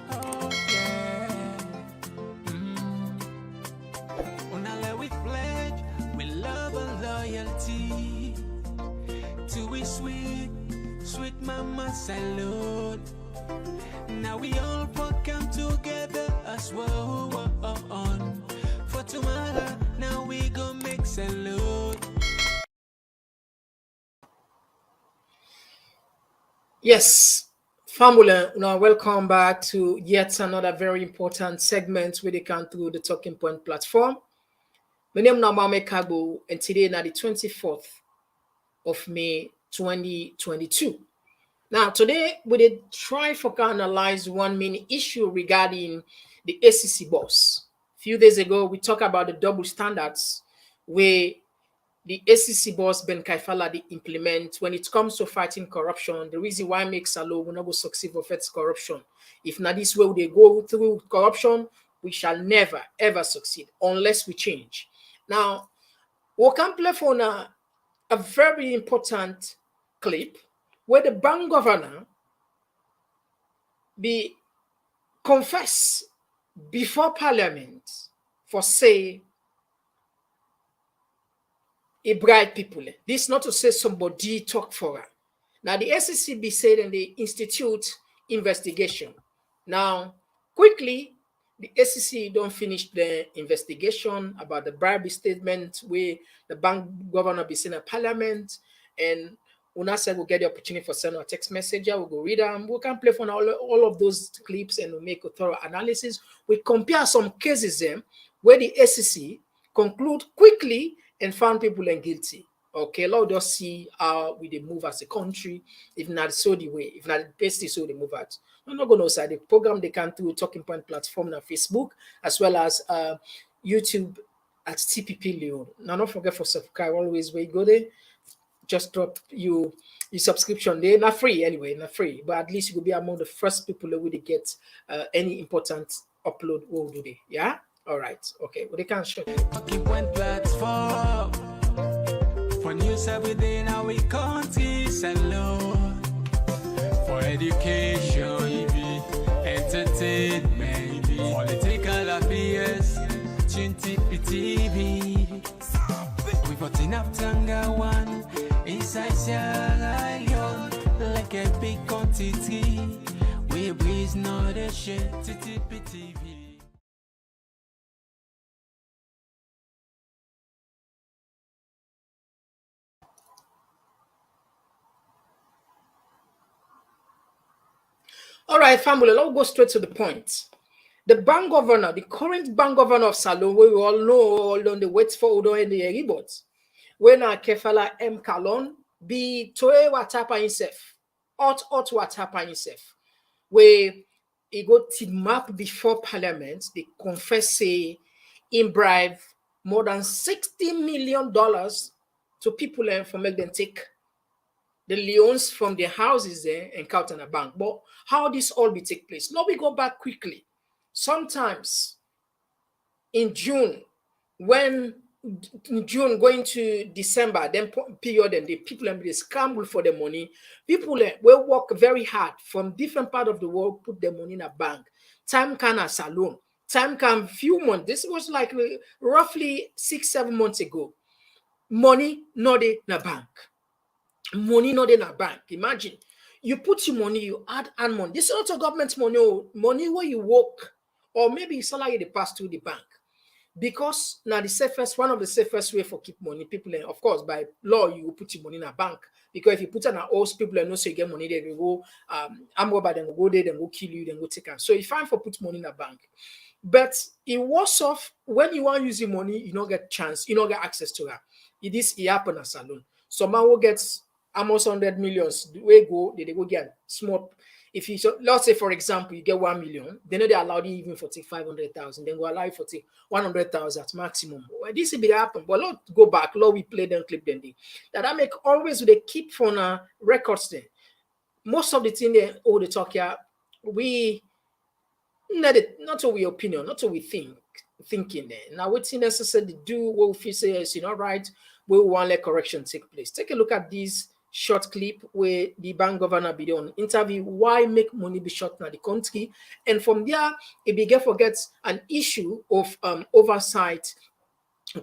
Oh yeah. Unale we pledge, we love and loyalty. To we sweet, sweet mama salute. Now we all come together as well. For tomorrow, now we go make salute. Yes, family, now welcome back to yet another very important segment where they can through the Talking Point platform. My name is Mame Kagbo, and today is the 24th of May 2022. Now, today we did try for to analyze one main issue regarding the ACC boss. A few days ago, we talked about the double standards where the ACC boss Ben Kaifala they implement when it comes to fighting corruption. The reason why make Salo will not go succeed for fight corruption. If not this way they go through corruption, we shall never ever succeed unless we change. Now, we can play for a very important clip where the bank governor be confess before parliament for say he bribe people. This not to say somebody talk for her. Now the SECB said and they institute investigation. Now, quickly, the SEC don't finish the investigation about the bribery statement where the bank governor be seen at parliament, and Una said we'll get the opportunity for send a text message. We'll go read them. We can play for all of those clips and we'll make a thorough analysis. We compare some cases where the SEC conclude quickly and found people guilty. Okay, let us see how we move as a country. If not so the way, if not the best so they move out. I'm not going to say the program they can through Talking Point platform on Facebook as well as YouTube at TPP Leon. Now don't forget for subscribe always where you go there. Just drop your subscription there. Not free anyway, not free, but at least you will be among the first people that will get any important upload will do there. Yeah. All right. Okay. Well, they can show. Talking Point platform for news every day. Now we country salute for education, entertainment, political affairs, TV. We put enough Tanga one inside Sierra Leone like a big quantity. We breeze not a shit TV. All right, family, let's go straight to the point. The bank governor, the current bank governor of Salon, we all know all on the wait for Odo and the reports. When Kefala M. Kalon be toe what happen himself, what happen himself, where he got map before parliament, they confess say in bribe more than $60 million to people and for make them take the loans from their houses there and count on a bank. But how this all be take place? Now we go back quickly. Sometimes in June, when in June going to December, then period, and the people they scramble for the money. People will work very hard from different part of the world, put their money in a bank. Time can a salon. Time can few months. This was like roughly 6-7 months ago. Money not in a bank. Money not in a bank. Imagine you put your money, you add money. This is not a government money where you work, or maybe salary they pass through the bank. Because now one of the safest way for keep money, people, of course, by law, you will put your money in a bank. Because if you put in a house, people know so you get money, they will go, I'm over, then go there, then go kill you, then go take it. So it's fine for put money in a bank. But it was off when you want to use your money, you don't get chance, you don't get access to that. It happen at salon. Some man will get almost 100 millions. They go get small. If you let's say for example you get 1 million, they know they allow you even for take 500,000, then go allow you for take 100,000 at maximum. Well, this will be happen, but let's go back. Let we play them clip them. That make always they keep from records there. Most of the thing they all the talk here, we not to we opinion, not to we thinking there. Now what's necessary to do what we say is right. We want let correction take place. Take a look at these short clip where the bank governor be on interview why make money be short in the country, and from there it begin forgets an issue of oversight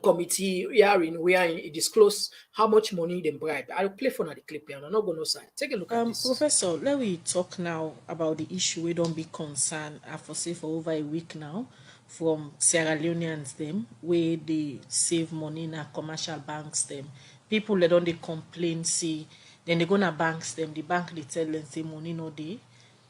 committee hearing where it disclose how much money they bribe. I'll play for the clip here. I'm not going to side. Take a look at this. Professor, let we talk now about the issue we don't be concerned I foresee for over a week now from Sierra Leoneans them where they save money in our commercial banks them. People they don't they complain see then they gonna banks them, the bank they tell them say money no they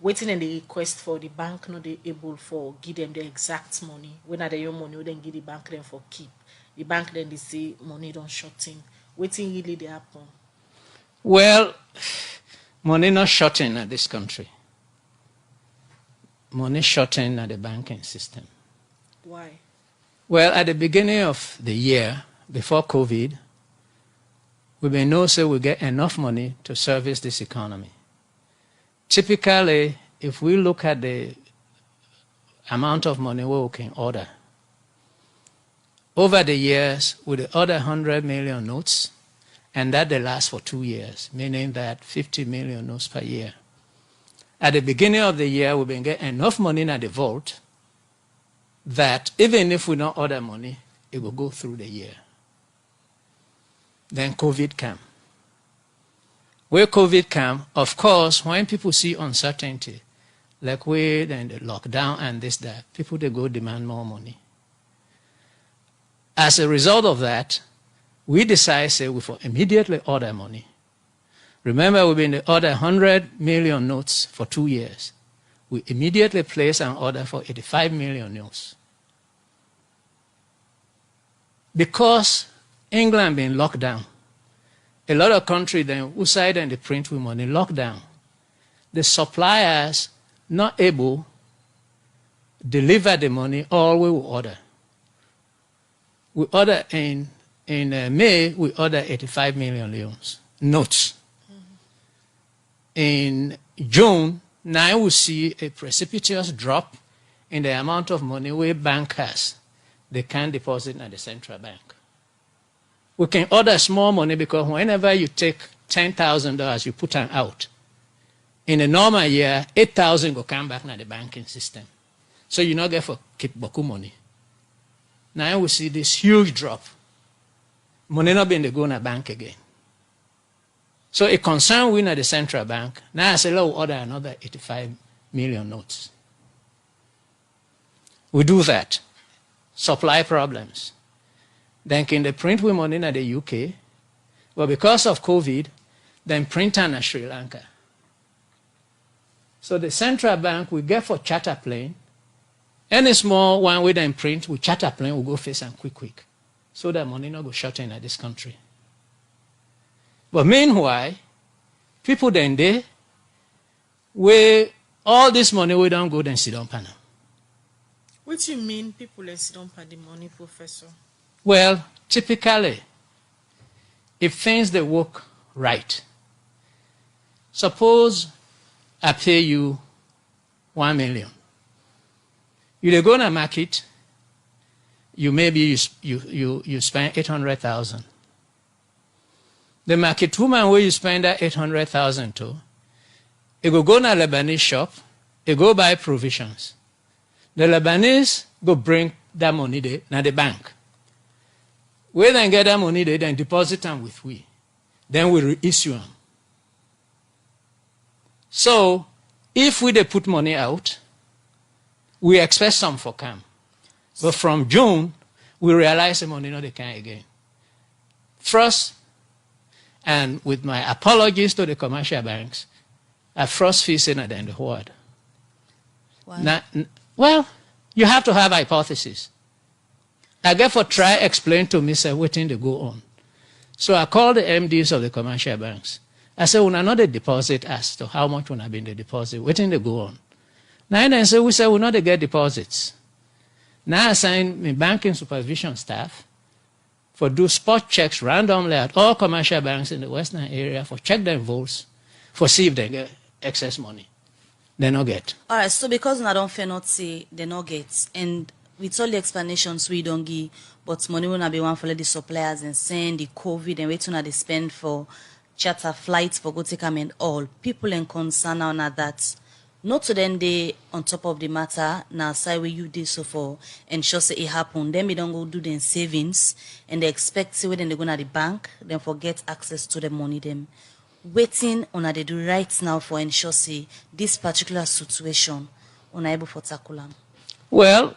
waiting and they request for the bank no they able for give them the exact money. When are they your money, we then give the bank them for keep. The bank then they say money don't short in. Waiting really they happen. Well, money not shorting at this country. Money shorting at the banking system. Why? Well, at the beginning of the year, before COVID, we may know so we get enough money to service this economy. Typically, if we look at the amount of money we can order, over the years, we order 100 million notes, and that they last for 2 years, meaning that 50 million notes per year. At the beginning of the year, we've been getting enough money in the vault that even if we don't order money, it will go through the year. Then COVID came. Where COVID came, of course, when people see uncertainty, like we then the lockdown and this, that, people they go demand more money. As a result of that, we decide, say, we will immediately order money. Remember, we've been order 100 million notes for 2 years. We immediately place an order for 85 million notes. Because England being locked down, a lot of countries then who side and the print with money locked down. The suppliers not able deliver the money all we will order. We order in May, we order 85 million leons, notes. In June, now we see a precipitous drop in the amount of money we bankers they can deposit at the central bank. We can order small money because whenever you take $10,000, you put them out. In a normal year, 8,000 will come back in the banking system. So you not get for keep boku money. Now we see this huge drop. Money not being the go in the bank again. So a concern we at the central bank, now I say, we'll order another 85 million notes. We do that. Supply problems. Then can they print with money in the UK? Well, because of COVID, then print in Sri Lanka. So the central bank we get for charter plane. Any small one we then print with charter plane will go face and quick. So that money not go short in this country. But meanwhile, people then they where all this money we don't go then sit down panel. What do you mean people let sit down pay the money, Professor? Well, typically, if things they work right, suppose I pay you 1 million. You go to market, you maybe you spend 800,000. The market woman where you spend that 800,000 to, it go to a Lebanese shop, it go buy provisions. The Lebanese go bring that money there na the bank. We then get that money there, then deposit them with we. Then we reissue them. So if we they put money out, we expect some for come. But from June, we realize the money no they can again. First, and with my apologies to the commercial banks, I first facing at the end of the word. Now, well, you have to have hypothesis. I therefore try explain to me, say, what thing they go on. So I called the MDs of the commercial banks. I said, when I know the deposit as to how much when I been the deposit, what thing they go on. Now then say, we say, we know they get deposits. Now I assign my banking supervision staff for do spot checks randomly at all commercial banks in the Western area for check their votes, for see if they get excess money. They not get. All right, so because I don't fair not say they not get, and with all the explanations we don't give, but money will not be one for the suppliers and send the COVID and waiting at they spend for charter flights for go take am and all. People in concern now na that. Not to then they on top of the matter, now say where you did so for ensure say it happen. Then we don't go do them savings and they expect say when they go to the bank, then forget access to the money them. Waiting on they do right now for ensure say this particular situation unable for tackle am. Well,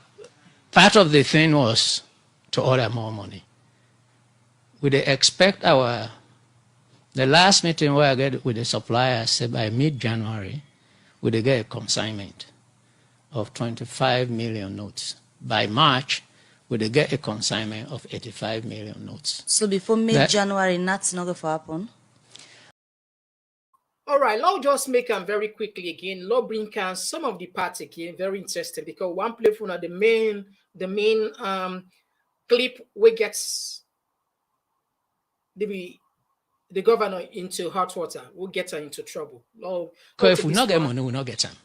part of the thing was to order more money. We expect the last meeting where I get with the supplier said by mid-January, we get a consignment of 25 million notes. By March, we get a consignment of 85 million notes. So before mid-January, that's not going to happen? All right, let's just make them very quickly again. Let's bring down some of the parts again. Very interesting because one play for the main clip where gets the governor into hot water will get her into trouble. Because if we not get money, we not get them.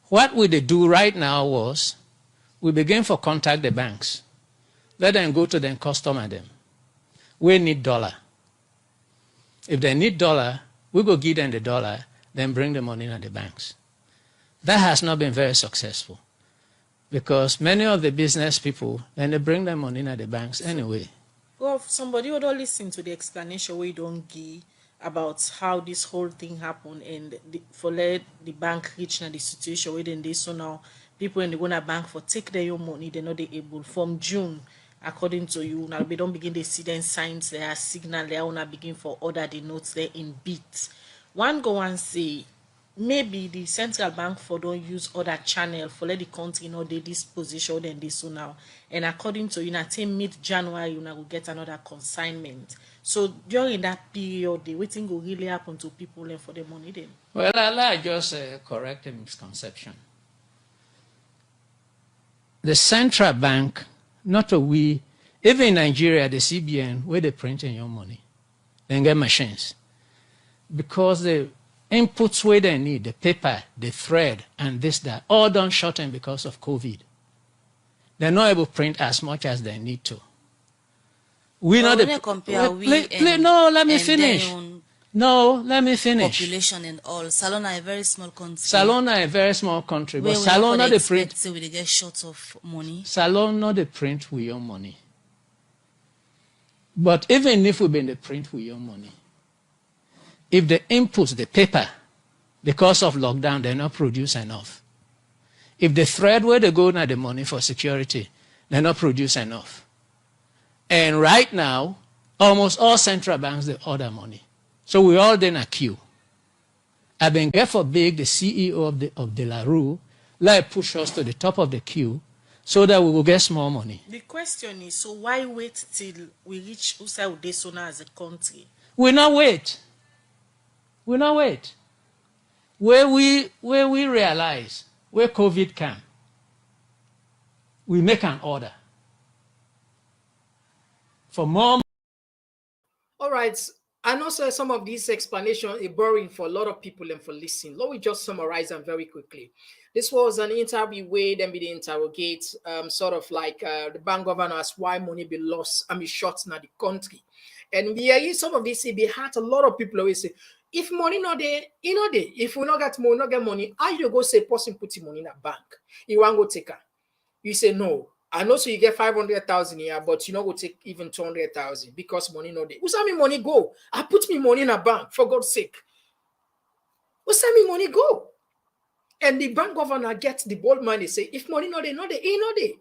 What we do right now was we begin to contact the banks. Let them go to them, customer them. We need dollar. If they need dollar, we go give them the dollar, then bring the money to the banks. That has not been very successful because many of the business people, then they bring their money to the banks anyway. Well, somebody would all listen to the explanation we don't give about how this whole thing happened and for let the bank reach now the situation where then they so now people in the gonna bank for take their own money, they're not able from June. According to you, now we don't begin to see them signs there, signal there, now begin for order the notes there in bits. One go and say maybe the central bank for don't use other channel for let the country know they this position than this so now. And according to you, now mid-January, you now will get another consignment. So during that period, the waiting will really happen to people and for the money then. Well, I'll just correct a misconception. The central bank, not a we, even in Nigeria, the CBN, where they print in your money, then get machines. Because the inputs where they need, the paper, the thread, and this, that, all done shortened because of COVID. They're not able to print as much as they need to. We well, not compare no, let me finish. No, let me finish. Population and all. Salona a very small country. Salona a very small country, but where Salona the print. So we get short of money. Salona the print with your money. But even if we been the print with your money, if the inputs, the paper, because of lockdown, they not produce enough. If the thread where they go now the money for security, they not produce enough. And right now, almost all central banks they order money. So we all in a queue. I've been therefore big the CEO of De La Rue, let push us to the top of the queue so that we will get small money. The question is, so why wait till we reach Usa Udesona as a country? We not wait. We not wait. Where we realize where COVID came, we make an order for more. All right. I know sir, some of these explanations are boring for a lot of people and for listening. Let me just summarize them very quickly. This was an interview where then we interrogate sort of like the bank governor as why money be lost, short in the country. And we are some of this, it be hard. A lot of people always say, if money not there, you know there. If we not get money, not get money, how you go say person put your money in a bank? You want go take her. You say no. I know so you get 500,000 here, but you know go take even 200,000 because money not there. Who send me money go? I put me money in a bank for God's sake. Who send me money go? And the bank governor gets the bold man. They say if money not there, not there, ain't not there.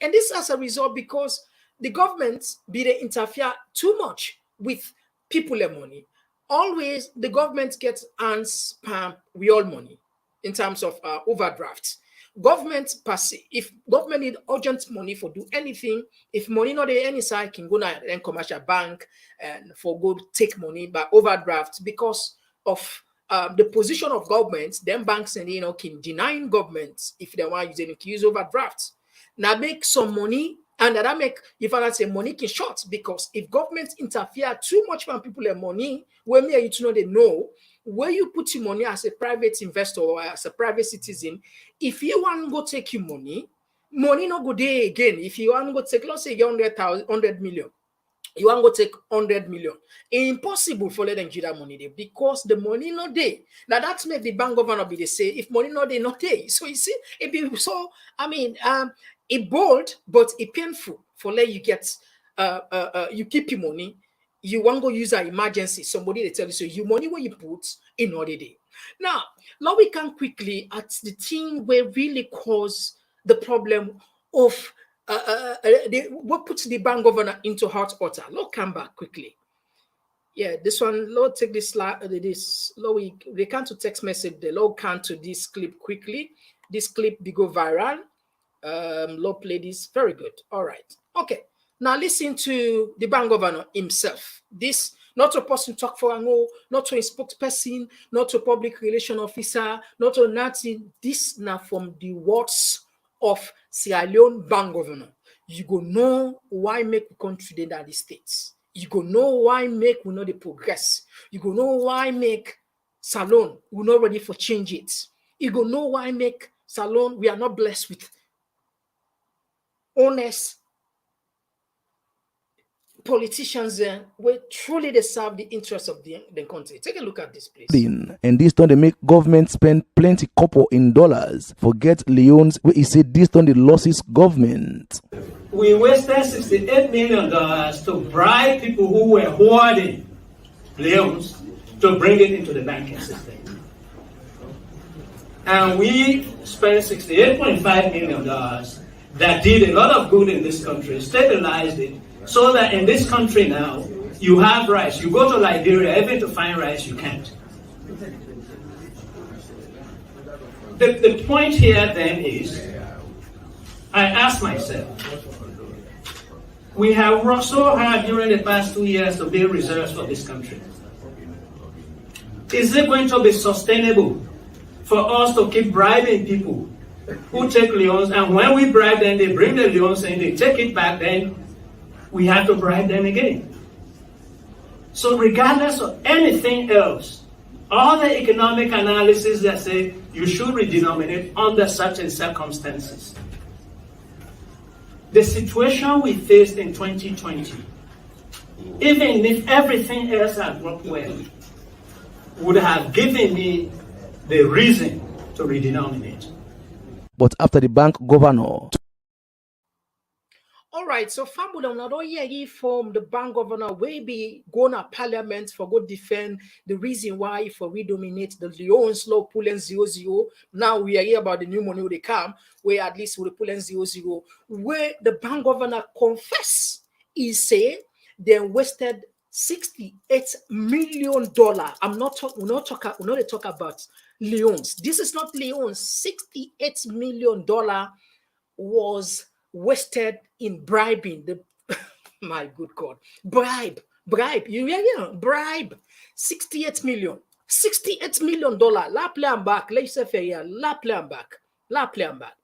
And this as a result because the government be they interfere too much with people and money. Always the government gets and spam we all money in terms of overdrafts. Government pass if government need urgent money for do anything, if money not there any side can go now and commercial bank and for go take money by overdraft because of the position of government, then banks and can deny government if they want using it use overdraft. Now make some money and that make if I say money can short because if government interfere too much from people and money, when me and you to know they know where you put your money as a private investor or as a private citizen, if you want to go take your money not go there again. If you want to go take, let's say 100 million, You want to take 100 million. Impossible for let them give that money there because the money not there. Now that's make the bank governor be the say if money not there, not there. So you see, it be so it bold, but it painful for let you get you keep your money. You want to go use an emergency. Somebody they tell you so your money where you put in order day. Now we can quickly at the thing where really cause the problem of what puts the bank governor into hot water. Lord, come back quickly. Yeah, this one, Lord, take this slide. This Lord, we can to text message. The Lord can to this clip quickly. This clip be go viral. Lord, play this. Very good. All right. Okay. Now listen to the bank governor himself. This not a person talk for an not to a spokesperson, not to public relation officer, not to nothing. This now from the words of Sierra Leone bank governor. You go know why make the country the United States. You go know why make we know the progress. You go know why make Salon we not ready for change it. You go know why make Salon we are not blessed with honest politicians will truly they serve the interests of the country. Take a look at this, please. And this time they make government spend plenty couple in dollars. Forget Leone's where he said this time the losses government. We wasted $68 million to bribe people who were hoarding loans to bring it into the banking system. And we spent $68.5 million that did a lot of good in this country, stabilized it, so that in this country now, you have rice. You go to Liberia, even to find rice, you can't. The point here then is, I ask myself, we have worked so hard during the past 2 years to build reserves for this country. Is it going to be sustainable for us to keep bribing people who take loans, and when we bribe them, they bring the loans and they take it back, then we have to bribe them again? So regardless of anything else, all the economic analysis that say you should redenominate under certain circumstances, the situation we faced in 2020, even if everything else had worked well, would have given me the reason to redenominate. But after the bank governor. All right, so Fabula not only from the bank governor will be going to parliament for go defend the reason why for we dominate the Leon's law pulling 0-0. Now we are here about the new money they come, where at least with the pulling 0-0, where the bank governor confess he say they wasted $68 million. I'm not talking, we're not talk about Leon's. This is not Leon's. $68 million was wasted in bribing the my good God. Bribe. You hear bribe. $68 million. $68 million. La plan back. Let's say fair. La plan back,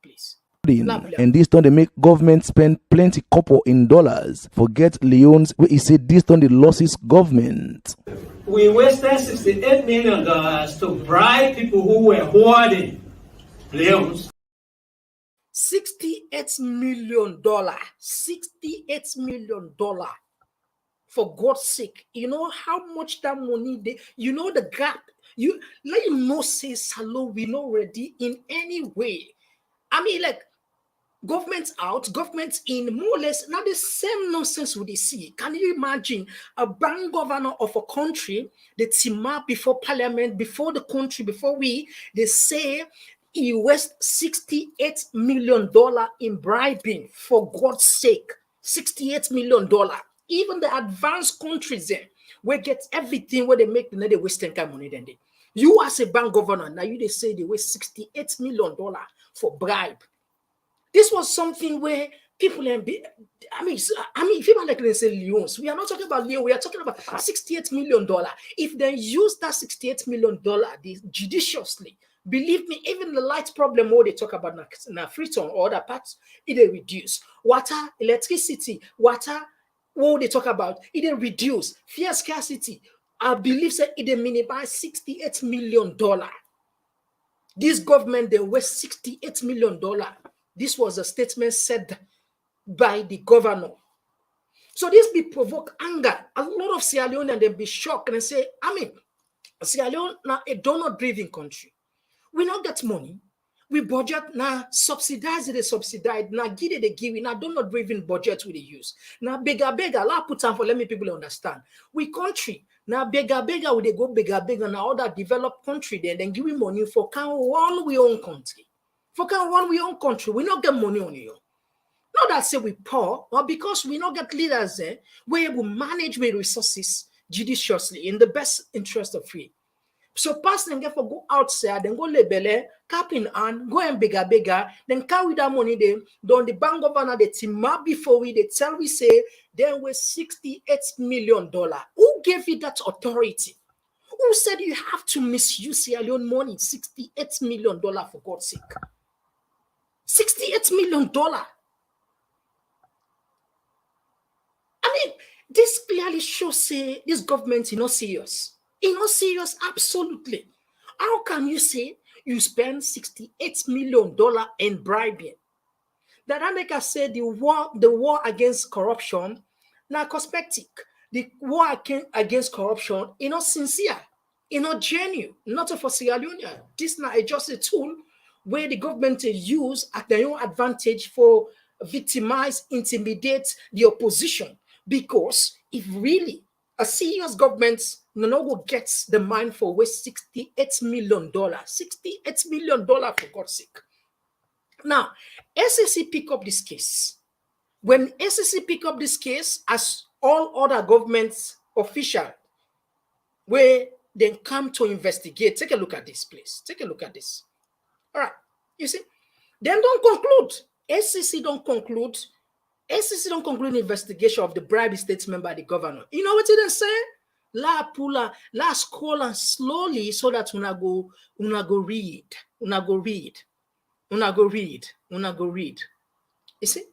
please. And this time they make government spend plenty couple in dollars. Forget Leone's where he said this time the losses government. We wasted $68 million to bribe people who were hoarding loans. $68 million. $68 million. For God's sake. You know how much that money they, you know the gap. You let you know say Salo we not ready in any way. I mean, like government out, government in, more or less now the same nonsense we see. Can you imagine a bank governor of a country, the team up before parliament, before the country, before they say he waste $68 million in bribing, for God's sake. $68 million. Even the advanced countries there, where get everything where they make the they waste 10 kind money then they. You as a bank governor, now you they say they waste $68 million for bribe. This was something where people I mean, people like they say Leons. We are not talking about Leon, we are talking about $68 million. If they use that $68 million judiciously, believe me, even the light problem what they talk about now Freetown or other parts, it reduce. Water, electricity, what they talk about, it reduce. Fear scarcity, I believe that it minimize $68 million. This government, they waste $68 million. This was a statement said by the governor. So this be provoke anger. A lot of Sierra Leone and they be shocked and they say, Sierra Leone now a donor-driven country. We not get money. We budget now subsidize it, subsidized. Now give it, they give it. Now donor-driven budget we use. Now bigger, la put time for let me people understand. We country now bigger, we they go bigger. Now other developed country then give we money for can one we own country. For can one we own country, we not get money on you. Not that say we poor, but because we not get leaders there, we will manage with resources judiciously in the best interest of free. So pass them get for go outside, then go label cap in hand, go and bigger, then carry that money then the bank governor the team up before they tell we say there was $68 million. Who gave you that authority? Who said you have to misuse your own money? $68 million for God's sake. $68 million. I mean, this clearly shows say this government is not serious. It's not serious, absolutely. How can you say you spend $68 million in bribing? That I make us say the war against corruption, now cosmetic. The war against corruption is not sincere, it's not genuine, not for Sierra Leone. This now is just a tool where the government use at their own advantage for victimize, intimidate the opposition. Because if really a serious government no gets the mind for waste $68 million, $68 million for God's sake. Now, SEC pick up this case. When SEC pick up this case, as all other government officials, where they come to investigate, take a look at this, please. Take a look at this. All right, you see, then don't conclude. SEC don't conclude the investigation of the bribe statement by the governor. You know what they say? La scroll slowly so that una go read. You see?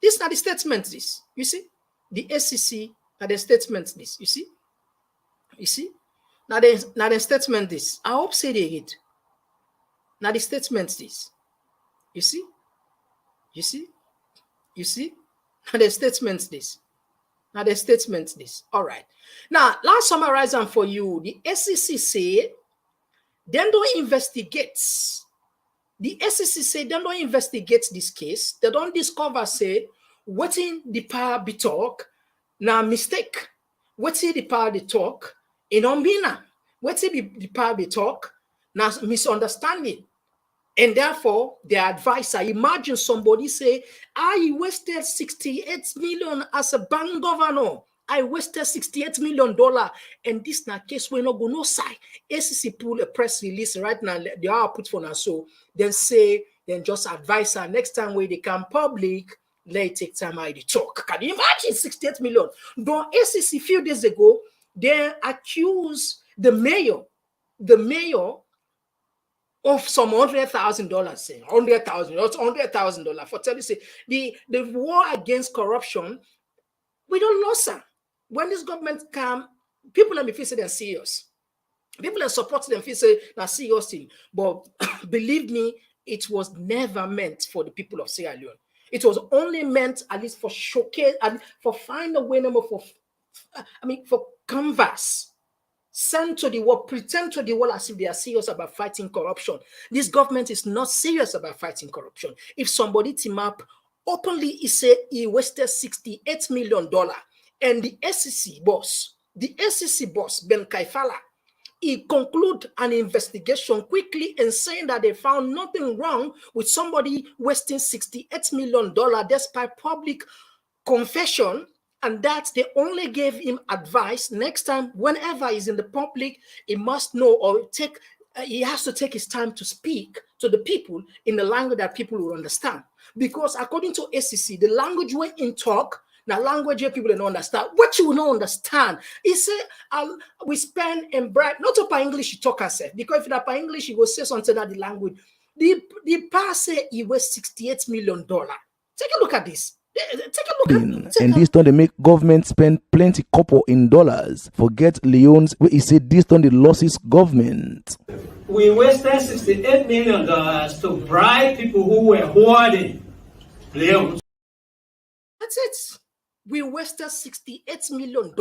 These are the statements, this. You see? The SEC are the statements, this. You see? You see? Now the statement, this. I hope say they read. Now the statements, this. You see? You see? You see? Now the statements, this. Now the statements, this. All right. Now, let's summarize them for you. The SEC say, then don't investigate. The SEC say, then don't investigate this case. They don't discover, say, what's in the power be talk. Now, mistake. What's in the power be talk? In Ombina. What's in the power be talk? Now, misunderstanding. And therefore, the advisor, imagine somebody say, I wasted 68 million as a bank governor. I wasted $68 million. And this na case we're not going to say. SEC pull a press release right now. They are put for now. So then say, then just advise her next time when they come public, let it take time I talk. Can you imagine 68 million? Don't SEC a few days ago, they accused the mayor of some $100,000, saying $100,000 for telling say the war against corruption, we don't lose her. When this government come, people let me feel say they're serious. People that support them feel say they're serious thing. But believe me, it was never meant for the people of Sierra Leone. It was only meant at least for showcase and for find a way number for canvas. Send to the world, pretend to the world as if they are serious about fighting corruption. This government is not serious about fighting corruption. If somebody team up openly, he said he wasted $68 million, and the SEC boss, Ben Kaifala, he conclude an investigation quickly and saying that they found nothing wrong with somebody wasting $68 million despite public confession. And that they only gave him advice next time, whenever he's in the public, he must know or he has to take his time to speak to the people in the language that people will understand. Because according to SEC, the language we're in talk, the language where people don't understand, what you will not understand. He said, we spend and bribe, not up English, you talk herself, because if it's English, you will say something that the language. The pass say he was $68 million. Take a look at this. And this time they make government spend plenty couple in dollars. Forget Leone's where he said this time the losses government. We wasted $68 million to bribe people who were hoarding Leones. That's it. We wasted $68 million.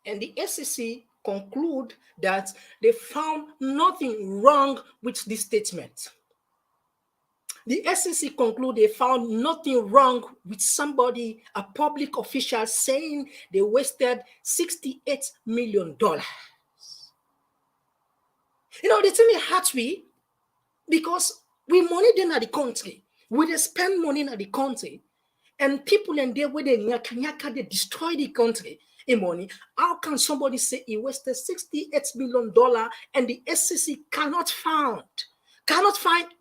And the SEC conclude that they found nothing wrong with this statement. The SEC conclude they found nothing wrong with somebody, a public official, saying they wasted $68 million. You know, the thing is hurt me because we money them at the country. We they spend money in the country, and people in there where they they destroy the country in money. How can somebody say he wasted $68 million and the SEC cannot find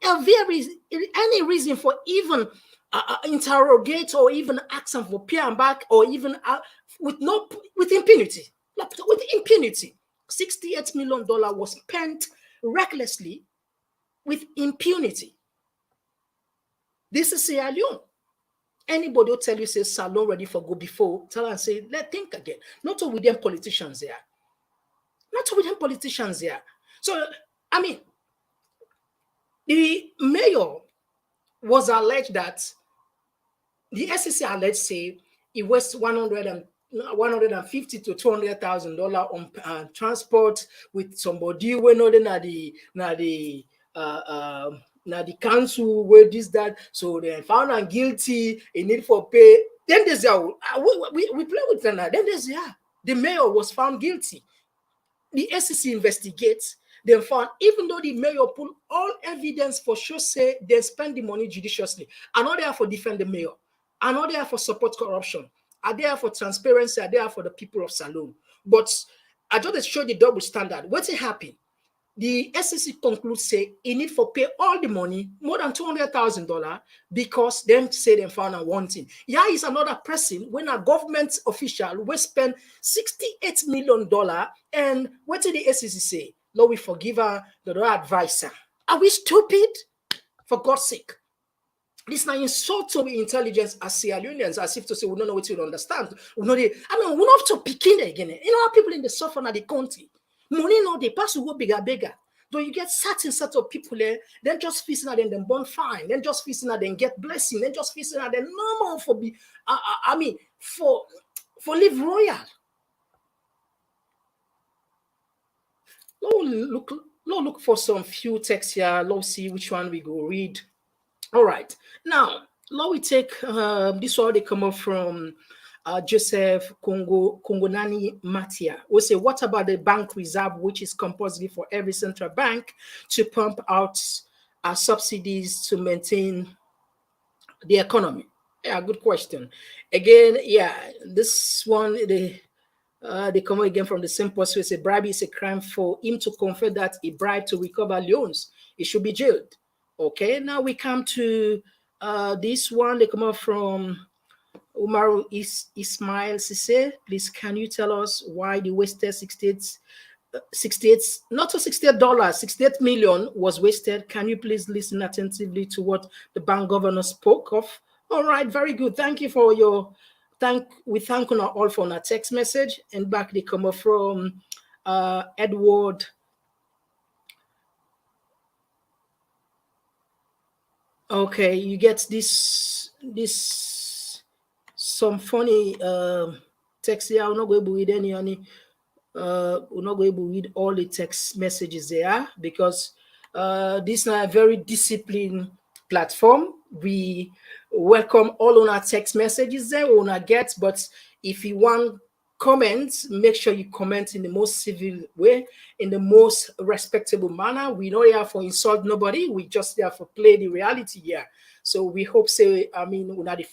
any reason for even interrogate or even ask them for pay and back, or even with impunity. With impunity, $68 million was spent recklessly with impunity. This is Sierra Leone. Anybody will tell you, say, Salon ready for go before, tell and say, let's think again. Not all with them politicians there. Not all with them politicians there. So, I mean, the mayor was alleged that the SEC alleged, say, he was $150,000 to $200,000 on transport with somebody when the council where this that, so they found him guilty. He need for pay. Then they say, we play with them. Then they say, the mayor was found guilty. The SEC investigates. They found, even though the mayor pulled all evidence for sure, say they spend the money judiciously. I'm not there for defend the mayor. I'm not there for support corruption. I'm there for transparency. I'm there for the people of Salone. But I just show the double standard. What's happening? The SEC concludes, say, he need for pay all the money, more than $200,000, because them say they found a wanting. Yeah, is another person when a government official will spend $68 million, and what did the SEC say? Lord, we forgive her, the advisor. Are we stupid? For God's sake. This now insult to intelligence as Sierra Leoneans, as if to say we don't know what you understand. We know we don't have to pick in again. You know how people in the southern of the country. Money no they pass will go bigger. Though you get certain set of people there, then just facing at them born fine, then just facing at them get blessing, then just facing at them normal for be for live royal. Look for some few texts here. Let's see which one we go read. All right. Now, let we take this one. They come up from Joseph Kongonani Matia. We say, what about the bank reserve, which is compulsory for every central bank to pump out subsidies to maintain the economy? Yeah, good question. Again, yeah, this one, they come again from the same person. Say bribe is a crime. For him to confess that he bribed to recover loans, he should be jailed. Okay, now we come to this one. They come up from Umaru Ismail Sise. Please, can you tell us why the wasted 68, not to $68, 68 million was wasted? Can you please listen attentively to what the bank governor spoke of? All right, very good. Thank you for your we thank you all for our text message. And back they come up from Edward. Okay, you get this some funny text here. I'm not going to read any we're not going to read all the text messages there because this is a very disciplined platform. We welcome all on our text messages there, we wanna get, but if you want comments, make sure you comment in the most civil way, in the most respectable manner. We not here for insult nobody, we just there for play the reality here. So we hope we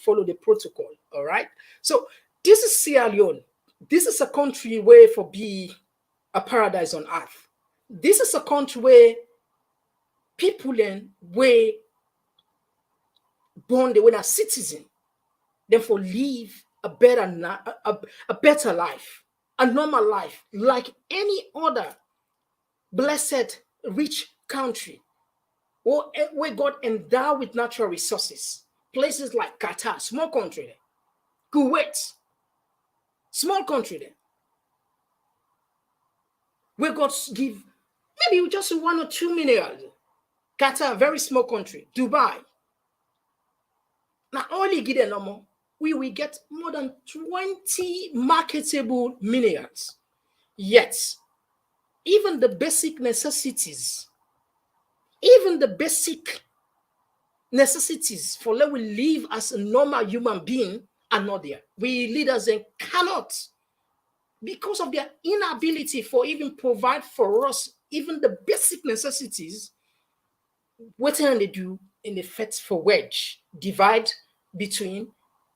follow the protocol. All right. So this is Sierra Leone. This is a country where for be a paradise on earth. This is a country where people where born they were a citizen, therefore live a better life, a normal life, like any other blessed rich country, or where God endowed with natural resources. Places like Qatar, small country there. Kuwait, small country there. Where God give maybe just 1 or 2 minerals. Qatar, very small country. Dubai. Now, only get no more. We will get more than 20 marketable minerals. Yet, even the basic necessities for let we live as a normal human being are not there. We leaders cannot, because of their inability for even provide for us even the basic necessities. What can they do in the fight for wedge divide between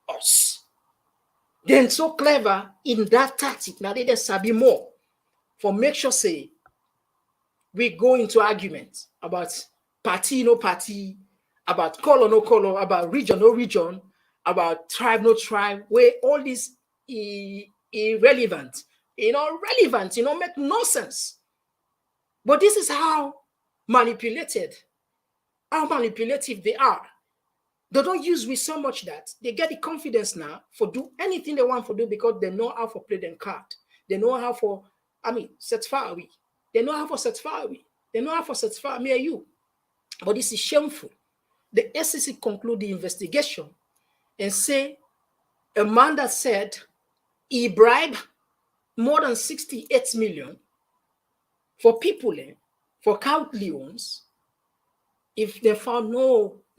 us? Then so clever in that tactic. Now they just sabi more for make sure say we go into arguments about party no party, about color no color, about region no region, about tribe no tribe, where all this irrelevant, relevant, make no sense. But this is how manipulative they are. They don't use we so much that they get the confidence now for do anything they want to do because they know how to play them card. They know how for, set fire away. They know how to set fire away. They know how to set fire me and you. But this is shameful. The SEC conclude the investigation and say a man that said he bribed more than 68 million for people, for cow leons, if they found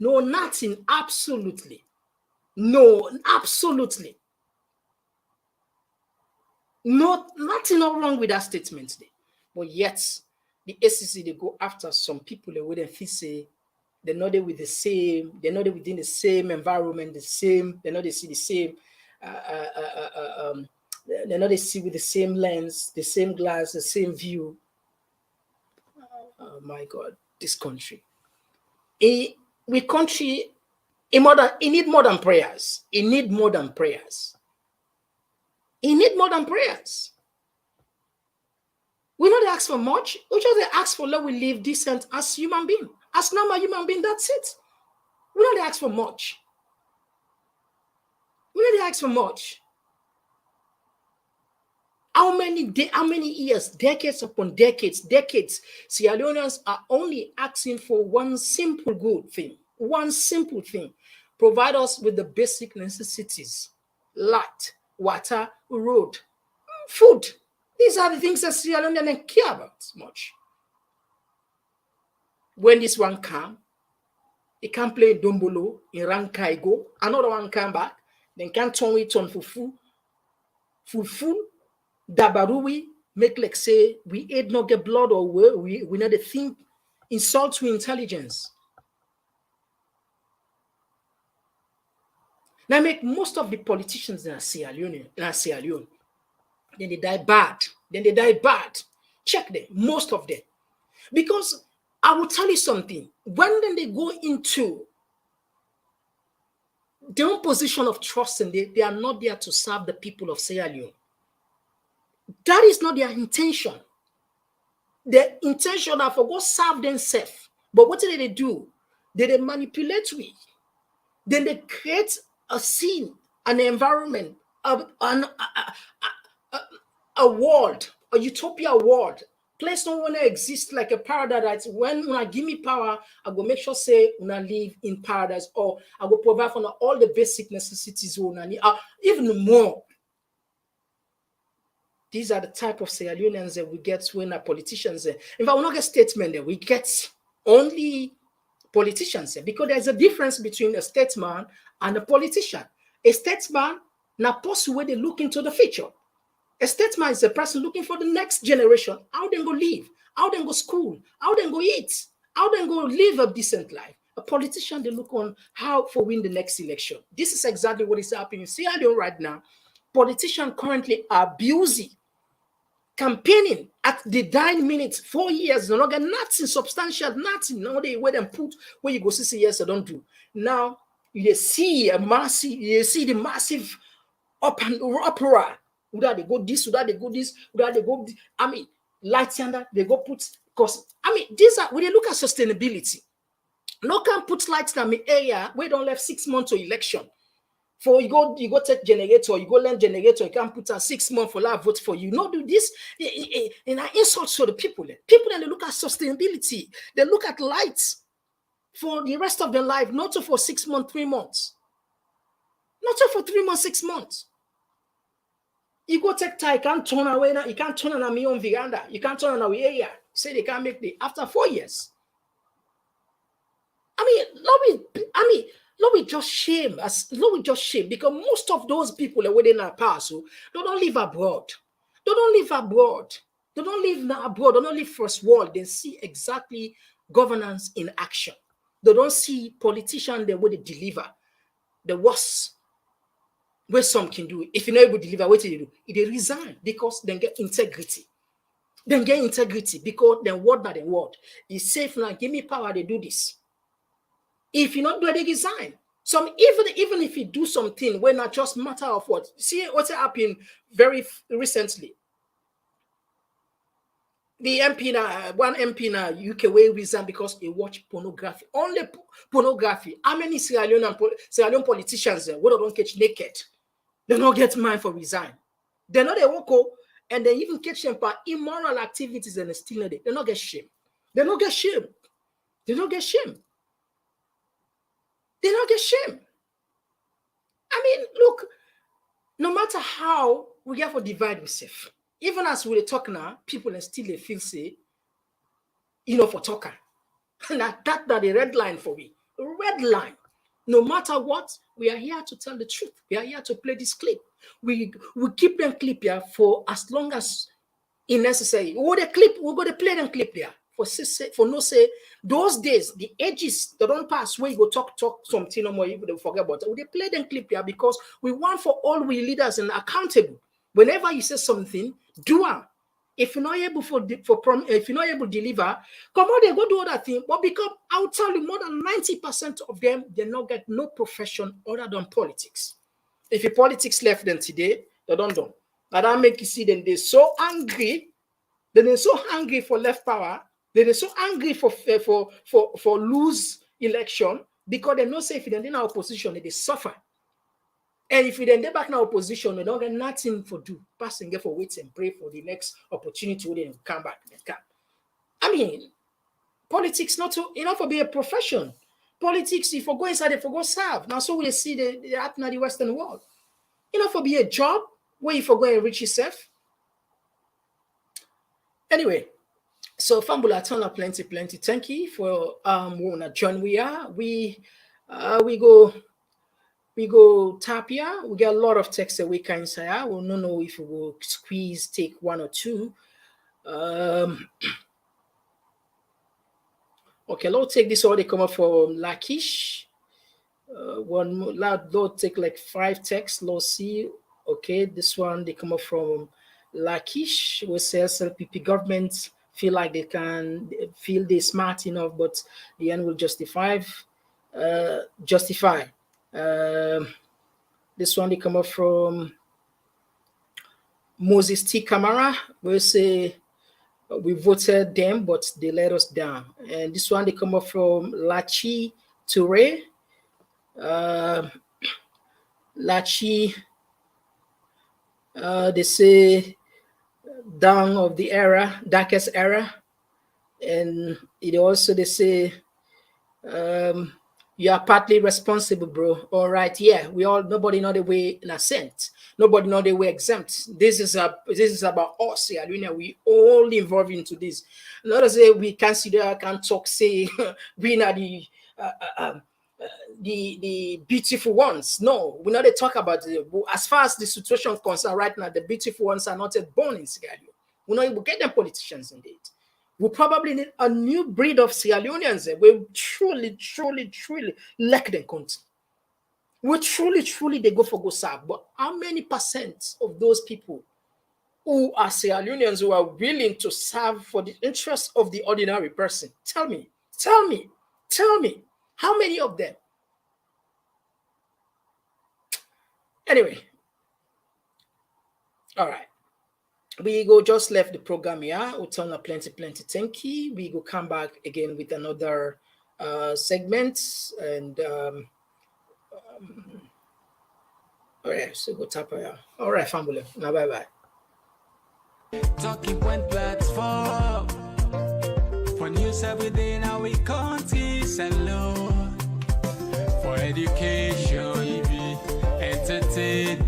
nothing, absolutely. No, absolutely. Nothing wrong with that statement there. But yet, the SEC, they go after some people where they feel say they're not there with the same, they're not there within the same environment, they're not they see the same, they're not they see with the same lens, the same glass, the same view. Oh my God, this country. It need more than prayers. It need more than prayers. It need more than prayers. We not ask for much. We just ask for let we live decent as human being. As normal human being, that's it. We not ask for much. We not ask for much. How many years, decades upon decades, Sierra Leoneans are only asking for one simple good thing. One simple thing. Provide us with the basic necessities. Light, water, road, food. These are the things that Sierra Leoneans care about much. When this one come, he can play Dombolo in Rankaigo. Another one come back. Then can turn it on fufu. Dabarui make like say we ate not get blood or we not the thing insult to intelligence. Now make most of the politicians in Sierra Leone, then they die bad. Check them, most of them. Because I will tell you something. When then they go into their own position of trust and they are not there to serve the people of Sierra Leone. That is not their intention. Their intention are for go serve themselves. But what did they do? They manipulate we. Then they create a scene, an environment, a world, a utopia world. Place no one exists like a paradise. When I give me power, I go make sure say when I live in paradise, or I go provide for all the basic necessities when I need, even more. These are the type of Sierra Leoneans that we get when our politicians. If I will not get statement, then we get only politicians because there's a difference between a statesman and a politician. A statesman now post where they look into the future. A statesman is a person looking for the next generation. How they go live, how they go school, how they go eat, how they go live a decent life. A politician, they look on how for win the next election. This is exactly what is happening in Sierra Leone right now. Politicians currently are busy campaigning at the dying minute, 4 years, no get nothing substantial, nothing. No, they where them put where you go see yes, I don't do. Now you see the massive opera. Whether they go this, whether they go this, whether they go. Lights under they go put because these are when you look at sustainability. No can put lights in the area where don't left 6 months to election. For you go take generator, you go learn generator, you can put 6 months for that vote for you. No, do this in an insult to the people. People then they look at sustainability, they look at lights. for the rest of their life, not for 6 months, 3 months. Not for 3 months, 6 months. You go take time, you can't turn away now, you can't turn on me on veranda, you can't turn on away area. Say they can't make the after 4 years. Lord, we just shame because most of those people are within our past, so they don't live abroad. They don't live abroad. They don't live abroad. They don't live first world. They see exactly governance in action. They don't see politicians the way they deliver. The worst where some can do. If you're not able to deliver, what do you do? They resign because they get integrity. Then get integrity because then word by the word. It's safe now. Give me power to do this. If you not do it, they resign. Some even if you do something, when not just matter of what. See what's happened very recently. The MP now, one MP now, UK way resign because he watched pornography. Only pornography. How many Sierra Leone politicians would don't catch naked? They don't get mine for resign. They know they won't go and they even catch them for immoral activities and still not they not get shame. They don't get shame. They don't get shame. They don't get shame. I mean, look, no matter how we have to divide ourselves, even as we talk now, people are still they feel say, for talker. And that's the red line for me. Red line. No matter what, we are here to tell the truth. We are here to play this clip. We keep them clip here for as long as it's necessary. We're going to play them clip there. For no say, those days, the ages that don't pass where you go talk something no more, you forget about it. We play them clip here because we want for all we leaders and accountable. Whenever you say something, do it. If you're not able if you're not able to deliver, come on, they go do other thing. But because I'll tell you, more than 90% of them, they not get no profession other than politics. If your politics left them today, they don't do. And that make you see them they're so angry. They're so angry for left power. They're so angry for lose election because they know say if they're in our opposition, they suffer. And if we then get back in our opposition, we don't get nothing for do. Pass and get for wait and pray for the next opportunity when they come back. I mean, politics not to enough for be a profession. Politics, if you go inside, if you go serve. Now, so we see the happen in the Western world. Enough for be a job where you go and reach yourself. Anyway, so Fambula Tona plenty. Thank you for wanna join. We go tap here. We get a lot of text that we can say. We don't know if we will take one or two. Okay, let's take this order come up from Lakish. One more, let's take like 5 texts. Let's see. Okay, this one they come up from Lakish. We say SLPP government feel like they can feel they smart enough, but the end will justify. This one they come up from Moses T. Kamara. We say we voted them, but they let us down. And this one they come up from Lachi Toure. Lachi, they say down of the era, darkest era. And it also they say you are partly responsible, bro. All right, yeah. Nobody know the way in a sense. Nobody know the way exempt. This is about us, yeah. We all involved into this. Not to say we consider, can talk, say we are the beautiful ones. No, we not they talk about it. As far as the situation is concerned right now, the beautiful ones are not yet born in Sierra Leone. We're not able to get them politicians indeed. We probably need a new breed of Sierra Leoneans. We truly lack the country. We truly they go serve. But how many percent of those people who are Sierra Leoneans who are willing to serve for the interest of the ordinary person? Tell me. How many of them? Anyway. All right. We go just left the program here. We'll turn up plenty. Thank you. We go come back again with another segment. And all right, so go tap here. All right, family. Now bye. Talking point platform for news progress within our countries alone. For education, entertainment,